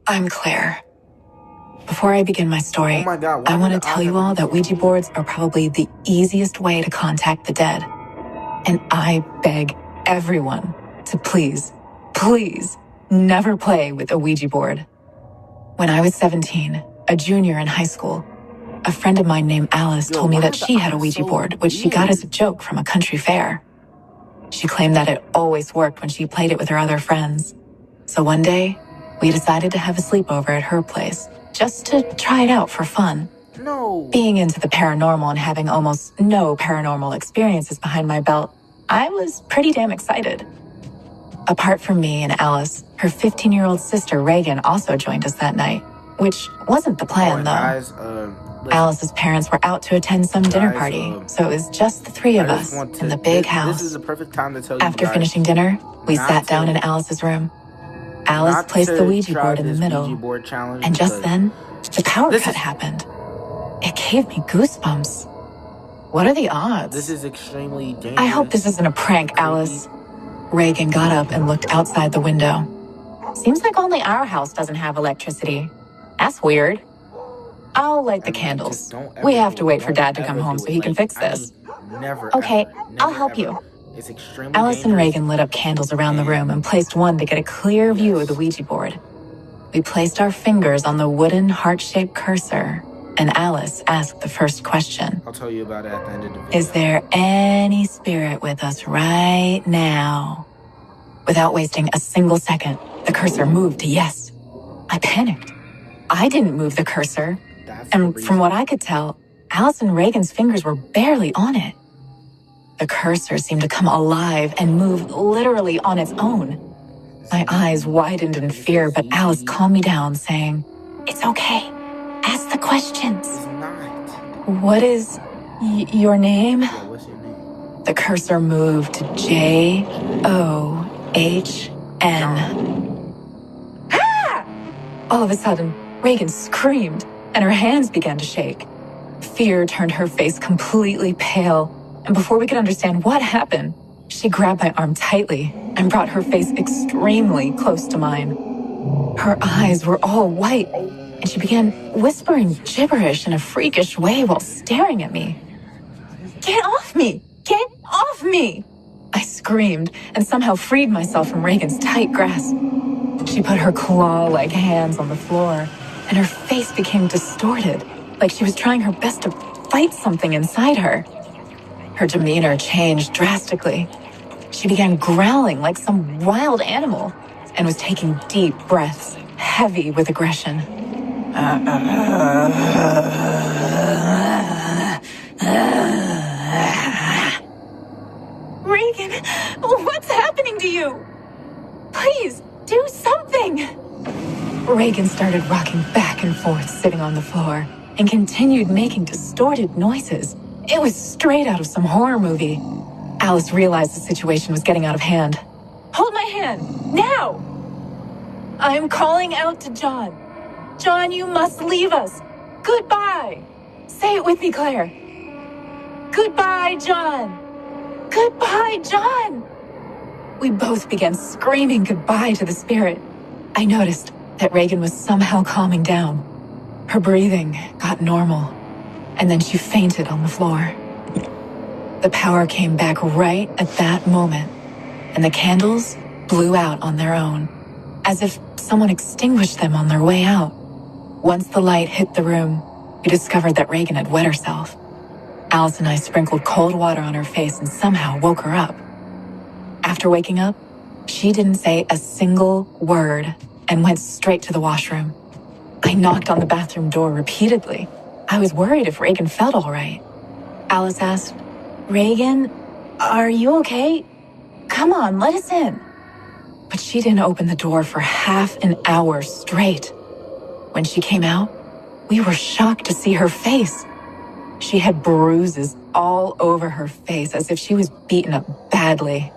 I'm Claire. Before I begin my story, I want to tell you all that Ouija boards are probably the easiest way to contact the dead. And I beg everyone to please, please never play with a Ouija board. When I was 17, a junior in high school, a friend of mine named Alice told me that she had a Ouija board, which she got as a joke from a country fair. She claimed that it always worked when she played it with her other friends. So one day, we decided to have a sleepover at her place, just to try it out for fun. No. Being into the paranormal and having almost no paranormal experiences behind my belt, I was pretty damn excited. Apart from me and Alice, her 15-year-old sister Reagan also joined us that night, which wasn't the plan, though. Guys, Alice's parents were out to attend some dinner party, so it was just the three of us in the big house. This is the perfect time to tell you After finishing dinner, we sat down in Alice's room. Alice placed the Ouija board in the middle, and just then, the power cut happened. It gave me goosebumps. What are the odds? This is extremely dangerous. I hope this isn't a prank, Alice. Reagan got up and looked outside the window. Seems like only our house doesn't have electricity. That's weird. I'll light the candles. We have to wait for Dad to come home so he can fix this. Okay, I'll help you. Alice and Reagan lit up candles around the room and placed one to get a clear view of the Ouija board. We placed our fingers on the wooden heart-shaped cursor, and Alice asked the first question. I'll tell you about it at the end of the video. Is there any spirit with us right now? Without wasting a single second, the cursor moved to yes. I panicked. I didn't move the cursor, and from what I could tell, Alice and Reagan's fingers were barely on it. The cursor seemed to come alive and move literally on its own. My eyes widened in fear, but Alice calmed me down, saying, "It's okay. Ask the questions." It's not. What is your name? Yeah, what's your name? The cursor moved to John. Ah! All of a sudden, Reagan screamed, and her hands began to shake. Fear turned her face completely pale, and before we could understand what happened, she grabbed my arm tightly and brought her face extremely close to mine. Her eyes were all white, and she began whispering gibberish in a freakish way while staring at me. "Get off me! Get off me!" I screamed and somehow freed myself from Reagan's tight grasp. She put her claw-like hands on the floor, and her face became distorted, like she was trying her best to fight something inside her. Her demeanor changed drastically. She began growling like some wild animal and was taking deep breaths, heavy with aggression. Reagan, what's happening to you? Please, do something! Reagan started rocking back and forth, sitting on the floor, and continued making distorted noises. It was straight out of some horror movie. Alice realized the situation was getting out of hand. "Hold my hand, now!" I'm calling out to John. "John, you must leave us. Goodbye." Say it with me, Claire. "Goodbye, John. Goodbye, John." We both began screaming goodbye to the spirit. I noticed that Reagan was somehow calming down. Her breathing got normal, and then she fainted on the floor. The power came back right at that moment, and the candles blew out on their own, as if someone extinguished them on their way out. Once the light hit the room, we discovered that Reagan had wet herself. Alice and I sprinkled cold water on her face and somehow woke her up. After waking up, she didn't say a single word and went straight to the washroom. I knocked on the bathroom door repeatedly. I was worried if Reagan felt all right. Alice asked, "Reagan, are you okay? Come on, let us in." But she didn't open the door for half an hour straight. When she came out, we were shocked to see her face. She had bruises all over her face as if she was beaten up badly.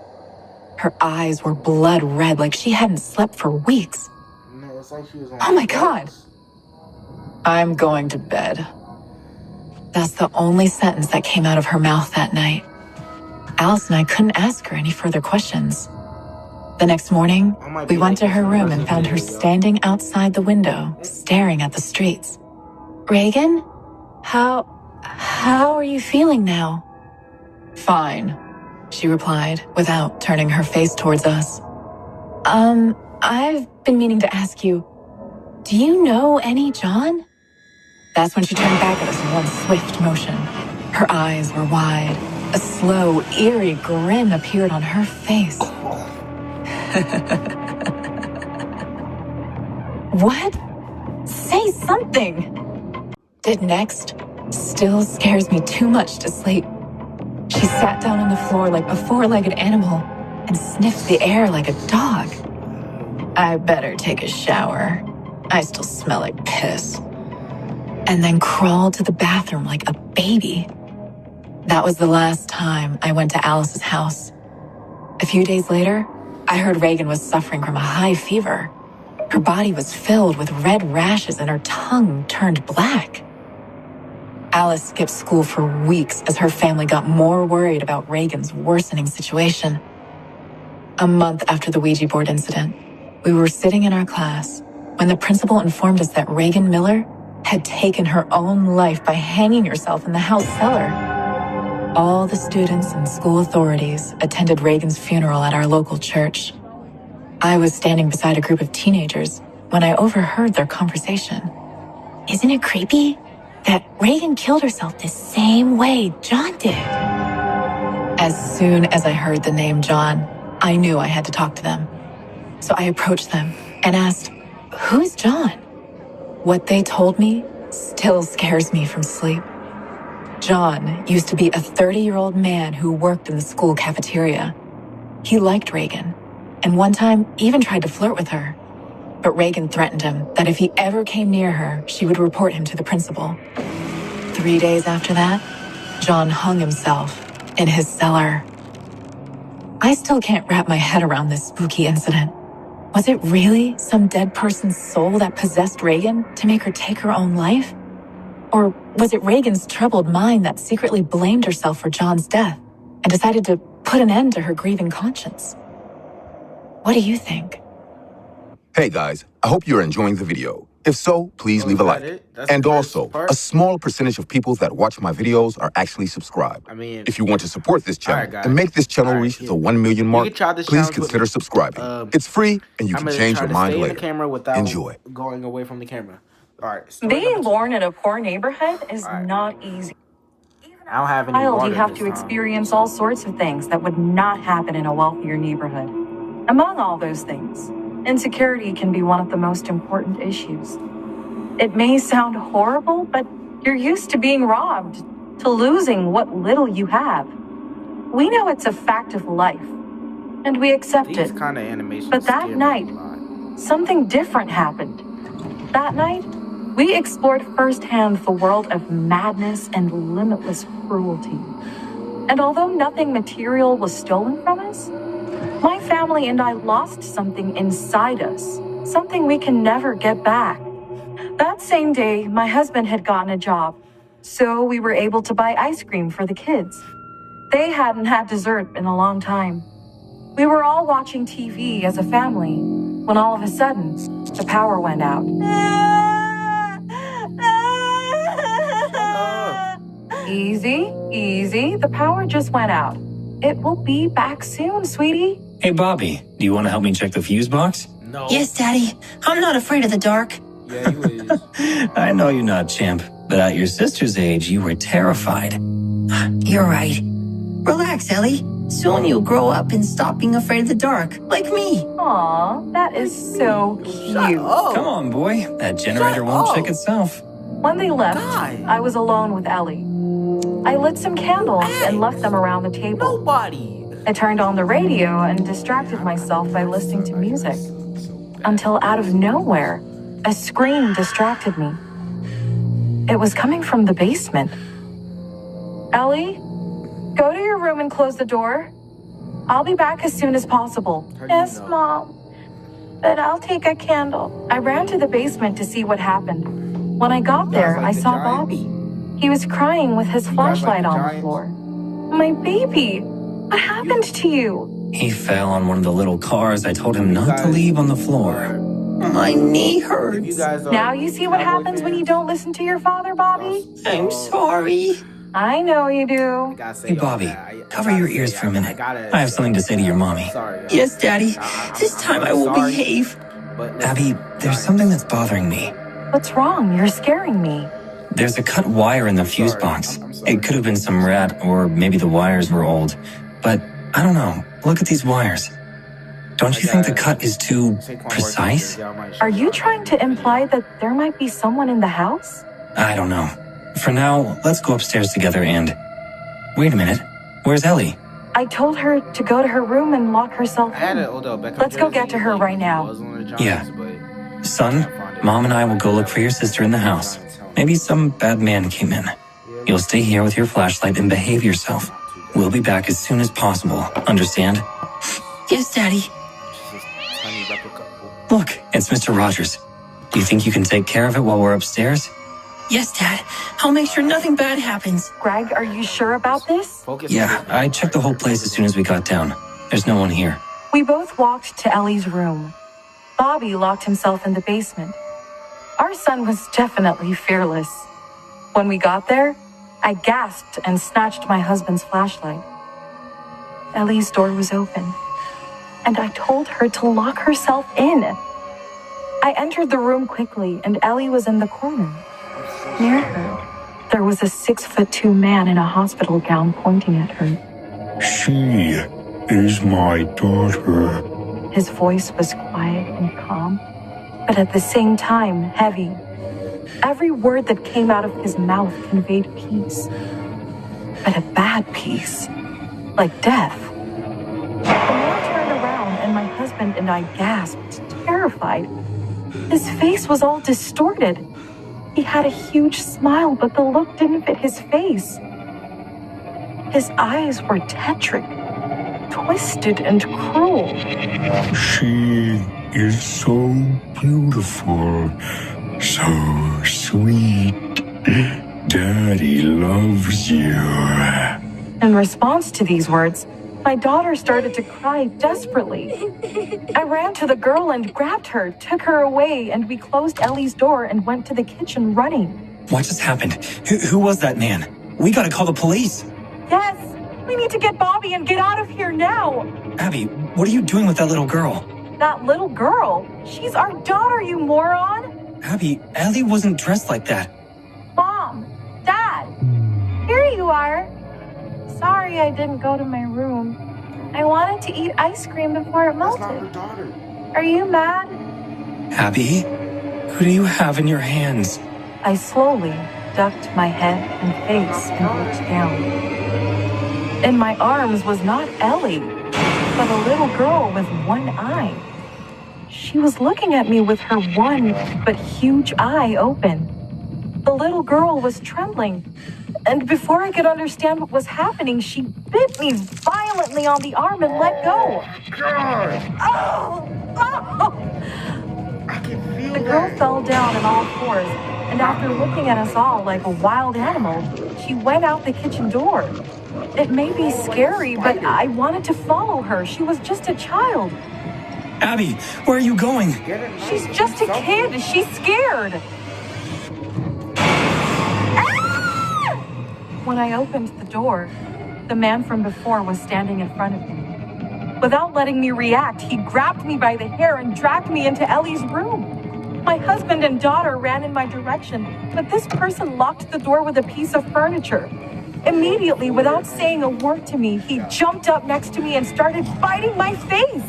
Her eyes were blood red like she hadn't slept for weeks. No, it's like she was on Oh my God. I'm going to bed. That's the only sentence that came out of her mouth that night. Alice and I couldn't ask her any further questions. The next morning, I might we be went to late her for the room rest and of the found her video, y'all. standing outside the window, staring at the streets. Reagan? How are you feeling now? Fine, she replied, without turning her face towards us. I've been meaning to ask you, do you know any John? That's when she turned back at us in one swift motion. Her eyes were wide. A slow, eerie grin appeared on her face. What? Say something! Did next still scares me too much to sleep. She sat down on the floor like a four-legged animal and sniffed the air like a dog. I better take a shower. I still smell like piss. And then crawled to the bathroom like a baby. That was the last time I went to Alice's house. A few days later, I heard Reagan was suffering from a high fever. Her body was filled with red rashes and her tongue turned black. Alice skipped school for weeks as her family got more worried about Reagan's worsening situation. A month after the Ouija board incident, we were sitting in our class when the principal informed us that Reagan Miller had taken her own life by hanging herself in the house cellar. All the students and school authorities attended Reagan's funeral at our local church. I was standing beside a group of teenagers when I overheard their conversation. Isn't it creepy that Reagan killed herself the same way John did? As soon as I heard the name John, I knew I had to talk to them. So I approached them and asked, "Who's John?" What they told me still scares me from sleep. John used to be a 30-year-old man who worked in the school cafeteria. He liked Reagan, and one time even tried to flirt with her. But Reagan threatened him that if he ever came near her, she would report him to the principal. 3 days after that, John hung himself in his cellar. I still can't wrap my head around this spooky incident. Was it really some dead person's soul that possessed Reagan to make her take her own life? Or was it Reagan's troubled mind that secretly blamed herself for John's death and decided to put an end to her grieving conscience? What do you think? Hey guys, I hope you're enjoying the video. If so, please leave a like. And also, a small percentage of people that watch my videos are actually subscribed. If you want to support this channel and make this channel reach the 1 million mark, please consider subscribing. It's free and you can change your mind later. Enjoy. Going away from the camera. All right. Being born in a poor neighborhood is not easy. I don't have any water You have this to time. experience all sorts of things that would not happen in a wealthier neighborhood. Among all those things, insecurity can be one of the most important issues. It may sound horrible, but you're used to being robbed, to losing what little you have. We know it's a fact of life, and we accept These it. kind of animations But that scare me night, a lot. something different happened. That night, we explored firsthand the world of madness and limitless cruelty. And although nothing material was stolen from us, my family and I lost something inside us, something we can never get back. That same day, my husband had gotten a job, so we were able to buy ice cream for the kids. They hadn't had dessert in a long time. We were all watching TV as a family when all of a sudden, the power went out. Easy, easy. The power just went out. It will be back soon, sweetie. Hey, Bobby, do you want to help me check the fuse box? No. Yes, Daddy. I'm not afraid of the dark. Yeah, you is. I know you're not, champ, but at your sister's age, you were terrified. You're right. Relax, Ellie. Soon you'll grow up and stop being afraid of the dark, like me. Aw, that is so cute. Come on, boy. That generator won't check itself. When they left, I was alone with Ellie. I lit some candles and left them around the table. Nobody. I turned on the radio and distracted myself by listening to music. Until out of nowhere, a scream distracted me. It was coming from the basement. Ellie, go to your room and close the door. I'll be back as soon as possible. Yes, Mom. But I'll take a candle. I ran to the basement to see what happened. When I got there, I saw Bobby. He was crying with his flashlight on the floor. My baby, what happened to you? He fell on one of the little cars I told him not to leave on the floor. My knee hurts. Now you see what happens when you don't listen to your father, Bobby? I'm sorry. I know you do. Hey, Bobby, cover your ears for a minute. I have something to say to your mommy. Yes, Daddy. This time I will behave. Abby, there's something that's bothering me. What's wrong? You're scaring me. There's a cut wire in the fuse box. It could have been some rat, or maybe the wires were old. But I don't know. Look at these wires. Don't you think the cut is too precise? Are you trying to imply that there might be someone in the house? I don't know. For now, let's go upstairs together and... Wait a minute. Where's Ellie? I told her to go to her room and lock herself in. Let's go get to her right now. Yeah. Son, Mom and I will go look for your sister in the house. Maybe some bad man came in. You'll stay here with your flashlight and behave yourself. We'll be back as soon as possible. Understand? Yes, Daddy. Look, it's Mr. Rogers. Do you think you can take care of it while we're upstairs? Yes, Dad. I'll make sure nothing bad happens. Greg, are you sure about this? Yeah, I checked the whole place as soon as we got down. There's no one here. We both walked to Ellie's room. Bobby locked himself in the basement. Our son was definitely fearless. When we got there, I gasped and snatched my husband's flashlight. Ellie's door was open, and I told her to lock herself in. I entered the room quickly, and Ellie was in the corner. Near her, there was a 6'2" man in a hospital gown pointing at her. She is my daughter. His voice was quiet and calm, but at the same time heavy. Every word that came out of his mouth conveyed peace, but a bad peace, like death. The man turned around, and my husband and I gasped, terrified. His face was all distorted. He had a huge smile, but the look didn't fit his face. His eyes were tetric, twisted and cruel. She is so beautiful, so sweet. Daddy loves you. In response to these words, my daughter started to cry desperately. I ran to the girl and grabbed her, took her away, and we closed Ellie's door and went to the kitchen running. What just happened? Who was that man? We gotta call the police. Yes, we need to get Bobby and get out of here now. Abby, what are you doing with that little girl? That little girl? She's our daughter, you moron. Abby, Ellie wasn't dressed like that. Mom, Dad, here you are. Sorry I didn't go to my room. I wanted to eat ice cream before it melted. Are you mad? Abby, who do you have in your hands? I slowly ducked my head and face and looked down. In my arms was not Ellie, but a little girl with one eye. She was looking at me with her one but huge eye open. The little girl was trembling, and before I could understand what was happening, she bit me violently on the arm and let go. The girl fell down on all fours, and after looking at us all like a wild animal, she went out the kitchen door. It may be scary, but I wanted to follow her. She was just a child. Abby, where are you going? She's just a kid. She's scared. When I opened the door, the man from before was standing in front of me. Without letting me react, he grabbed me by the hair and dragged me into Ellie's room. My husband and daughter ran in my direction, but this person locked the door with a piece of furniture. Immediately, without saying a word to me, he jumped up next to me and started biting my face.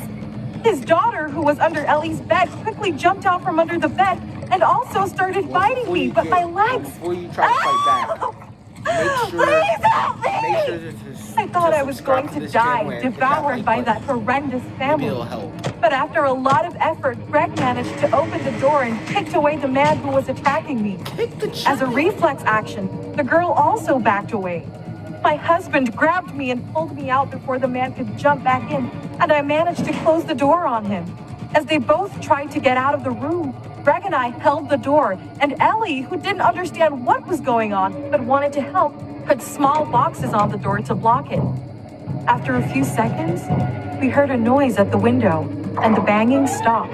His daughter, who was under Ellie's bed, quickly jumped out from under the bed and also started biting me, but my legs... Before you try to fight back. Please help me! I thought I was going to die, devoured by that horrendous family. But after a lot of effort, Greg managed to open the door and kicked away the man who was attacking me. As a reflex action, the girl also backed away. My husband grabbed me and pulled me out before the man could jump back in, and I managed to close the door on him. As they both tried to get out of the room, Greg and I held the door, and Ellie, who didn't understand what was going on but wanted to help, put small boxes on the door to block it. After a few seconds, we heard a noise at the window, and the banging stopped.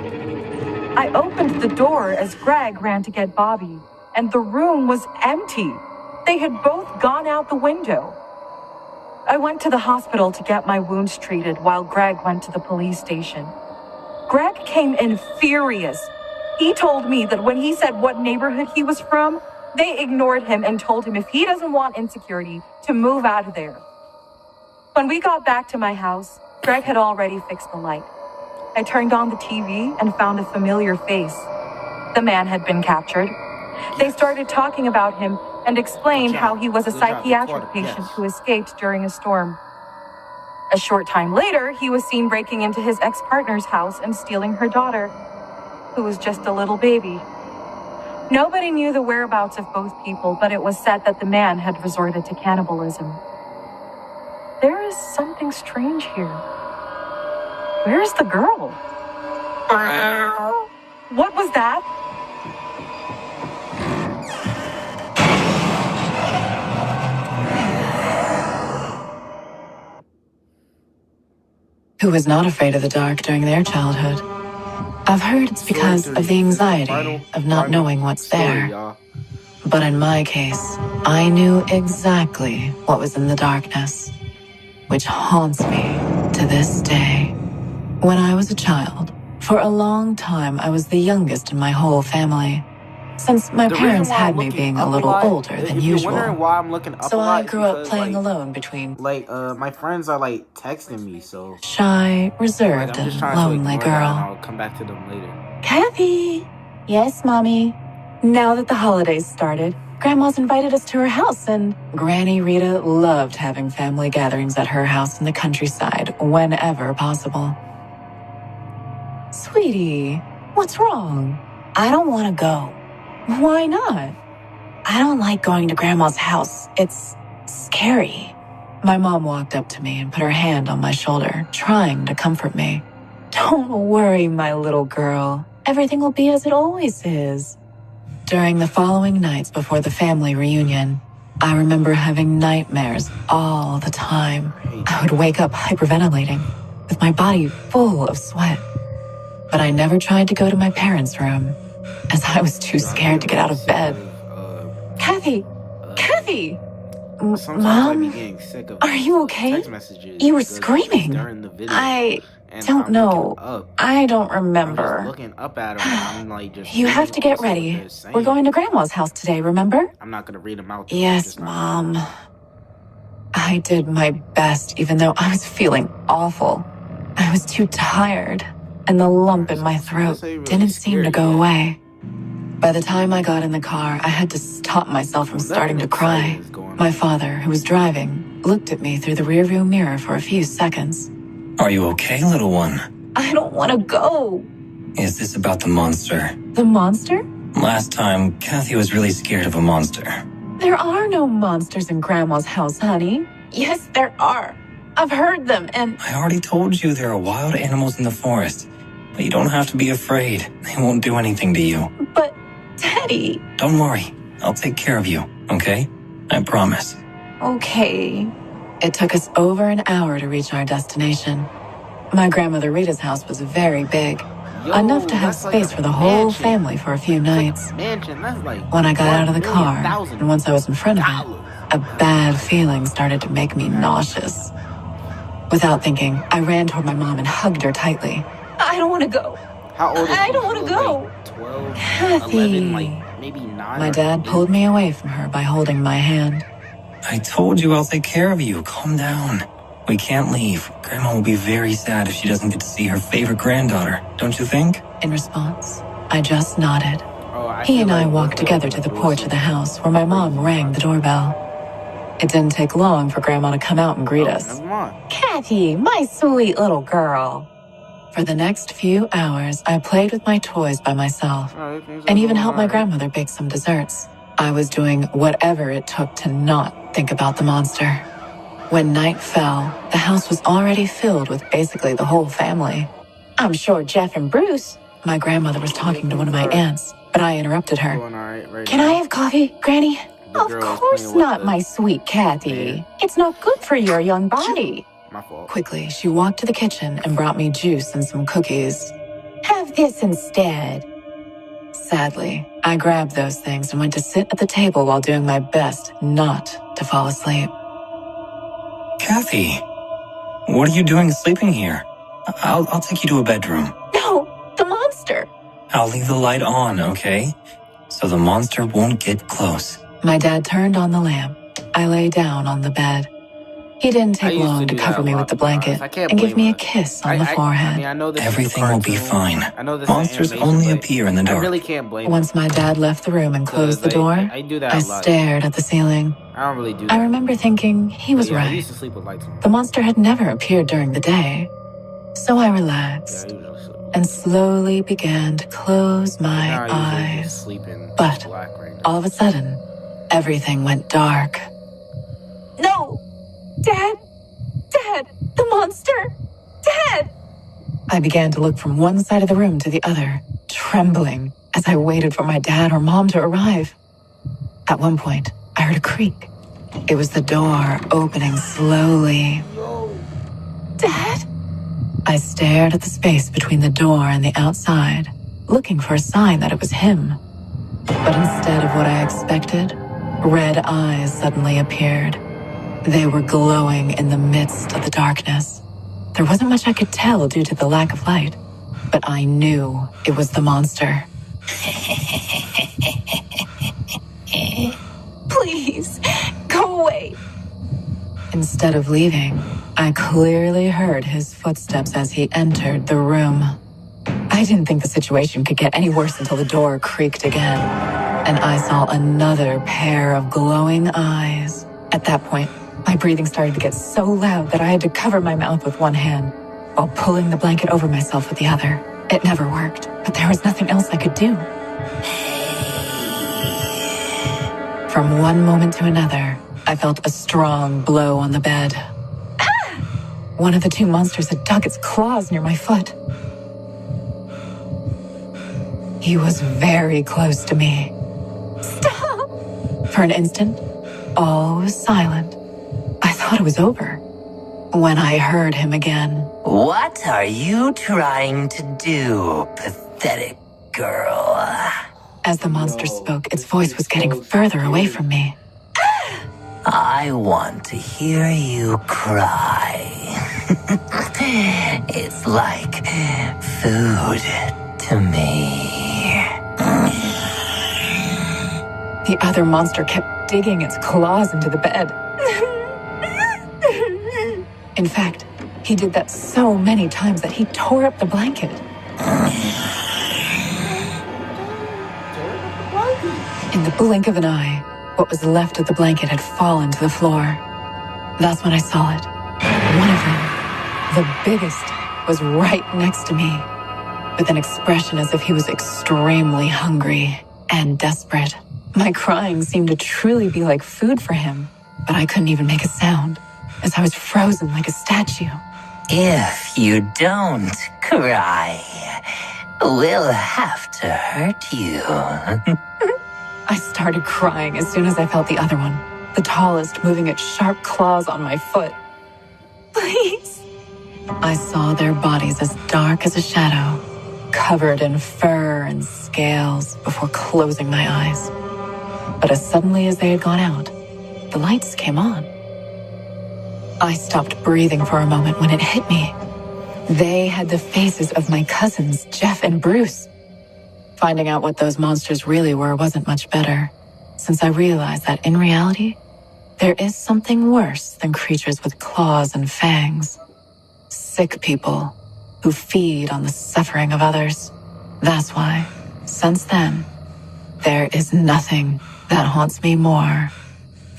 I opened the door as Greg ran to get Bobby, and the room was empty. They had both gone out the window. I went to the hospital to get my wounds treated while Greg went to the police station. Greg came in furious. He told me that when he said what neighborhood he was from, they ignored him and told him if he doesn't want insecurity, to move out of there. When we got back to my house, Greg had already fixed the light. I turned on the TV and found a familiar face. The man had been captured. They started talking about him and explained how he was a psychiatric patient who escaped during a storm. A short time later, he was seen breaking into his ex-partner's house and stealing her daughter, who was just a little baby. Nobody knew the whereabouts of both people, but it was said that the man had resorted to cannibalism. There is something strange here. Where's the girl? What was that? Who was not afraid of the dark during their childhood? I've heard it's because of the anxiety of not knowing what's there. But in my case, I knew exactly what was in the darkness, which haunts me to this day. When I was a child, for a long time I was the youngest in my whole family, since my parents had me being a little older than usual. Why I'm looking up so a lot, I grew up playing alone between my friends are texting me, so shy, reserved, and lonely girl. I'll come back to them later. Kathy! Yes, Mommy? Now that the holidays started, Grandma's invited us to her house, and Granny Rita loved having family gatherings at her house in the countryside whenever possible. Sweetie, what's wrong? I don't want to go. Why not? I don't like going to Grandma's house. It's scary. My mom walked up to me and put her hand on my shoulder, trying to comfort me. Don't worry, my little girl. Everything will be as it always is. During the following nights before the family reunion, I remember having nightmares all the time. I would wake up hyperventilating, with my body full of sweat. But I never tried to go to my parents' room, as I was too scared to get out of bed. Kathy! Kathy! Mom? Are you okay? You were screaming. I don't know. I don't remember. Looking up at him, I'm just you have to get ready. We're going to Grandma's house today, remember? I'm not gonna read them out. Yes, Mom. I did my best, even though I was feeling awful. I was too tired, and the lump in my throat didn't seem to go away. By the time I got in the car, I had to stop myself from starting to cry. My father, who was driving, looked at me through the rearview mirror for a few seconds. Are you okay, little one? I don't want to go. Is this about the monster? The monster? Last time, Kathy was really scared of a monster. There are no monsters in Grandma's house, honey. Yes, there are. I've heard them, and... I already told you there are wild animals in the forest. But you don't have to be afraid. They won't do anything to you. But, Daddy... Don't worry. I'll take care of you, okay? I promise. Okay. It took us over an hour to reach our destination. My grandmother Rita's house was very big. Enough to have space for the whole family for a few nights. When I got out of the car, and once I was in front of it, a bad feeling started to make me nauseous. Without thinking, I ran toward my mom and hugged her tightly. I don't want to go. How old is I don't want to go. 12, Kathy. 11, maybe 9. My dad pulled me away from her by holding my hand. I told you I'll take care of you. Calm down. We can't leave. Grandma will be very sad if she doesn't get to see her favorite granddaughter, don't you think? In response, I just nodded. He and I walked together to the porch of the house where my mom rang the doorbell. It didn't take long for Grandma to come out and greet us. Kathy, my sweet little girl. For the next few hours, I played with my toys by myself and even helped my grandmother bake some desserts. I was doing whatever it took to not think about the monster. When night fell, the house was already filled with basically the whole family. I'm sure Jeff and Bruce... My grandmother was talking to one of my aunts, but I interrupted her. Can I have coffee, Granny? Of course not, my sweet Kathy. It's not good for your young body. My fault. Quickly, she walked to the kitchen and brought me juice and some cookies. Have this instead. Sadly, I grabbed those things and went to sit at the table while doing my best not to fall asleep. Kathy, what are you doing sleeping here? I'll take you to a bedroom. No, the monster. I'll leave the light on, okay? So the monster won't get close. My dad turned on the lamp. I lay down on the bed. He didn't take long to cover me with the blanket and give me a kiss on the forehead. I know this Everything is a will be cartoon. fine. I know this Monsters is animation, only but appear in the dark. I really can't blame Once my dad left the room and closed the door, I do that I a lot. stared at the ceiling. I don't really do that. I remember thinking he was I right. used to sleep with lights on. The monster had never appeared during the day, so I relaxed and slowly began to close my eyes. But all of a sudden, everything went dark. No! Dad! Dad! The monster! Dad! I began to look from one side of the room to the other, trembling as I waited for my dad or mom to arrive. At one point, I heard a creak. It was the door opening slowly. Dad? I stared at the space between the door and the outside, looking for a sign that it was him. But instead of what I expected, red eyes suddenly appeared. They were glowing in the midst of the darkness. There wasn't much I could tell due to the lack of light, but I knew it was the monster. Please, go away. Instead of leaving, I clearly heard his footsteps as he entered the room. I didn't think the situation could get any worse until the door creaked again, and I saw another pair of glowing eyes. At that point, my breathing started to get so loud that I had to cover my mouth with one hand while pulling the blanket over myself with the other. It never worked, but there was nothing else I could do. From one moment to another, I felt a strong blow on the bed. Ah! One of the two monsters had dug its claws near my foot. He was very close to me. Stop! For an instant, all was silent. I thought it was over when I heard him again. What are you trying to do, pathetic girl? As the monster spoke, its voice was getting further away from me. I want to hear you cry. It's like food to me. The other monster kept digging its claws into the bed. In fact, he did that so many times that he tore up the blanket. In the blink of an eye, what was left of the blanket had fallen to the floor. That's when I saw it. One of them, the biggest, was right next to me, with an expression as if he was extremely hungry and desperate. My crying seemed to truly be like food for him, but I couldn't even make a sound, as I was frozen like a statue. If you don't cry, we'll have to hurt you. I started crying as soon as I felt the other one, the tallest, moving its sharp claws on my foot. Please. I saw their bodies as dark as a shadow, covered in fur and scales before closing my eyes. But as suddenly as they had gone out, the lights came on. I stopped breathing for a moment when it hit me. They had the faces of my cousins, Jeff and Bruce. Finding out what those monsters really were wasn't much better, since I realized that in reality, there is something worse than creatures with claws and fangs. Sick people who feed on the suffering of others. That's why, since then, there is nothing that haunts me more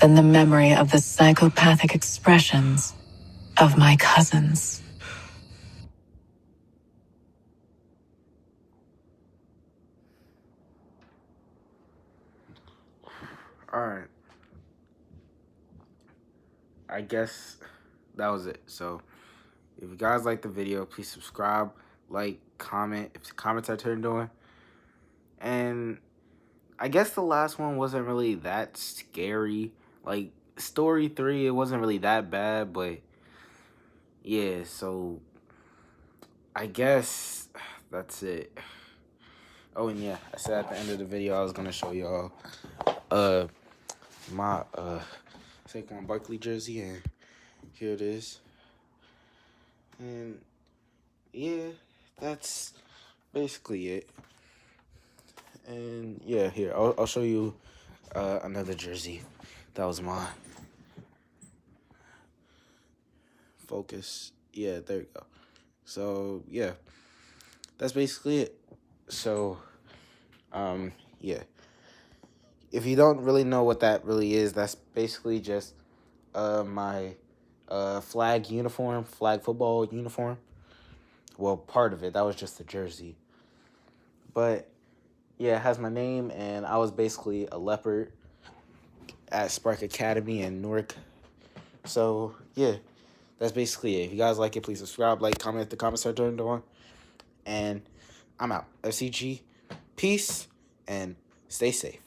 than the memory of the psychopathic expressions of my cousins. Alright. I guess that was it. So, if you guys like the video, please subscribe, like, comment if the comments are turned on. And I guess the last one wasn't really that scary. Like, story 3, it wasn't really that bad, but yeah, so I guess that's it. Oh, and yeah, I said at the end of the video I was gonna show y'all my Saquon Barkley jersey, and here it is. And yeah, that's basically it. And yeah, here I'll show you another jersey. That was mine. Focus. Yeah, there you go. So yeah, that's basically it. So yeah, if you don't really know what that really is, that's basically just my flag football uniform. Well, part of it, that was just the jersey. But yeah, it has my name, and I was basically a leopard at Spark Academy in Newark. So yeah, that's basically it. If you guys like it, please subscribe, like, comment if the comments are turned on. And I'm out. FCG, peace, and stay safe.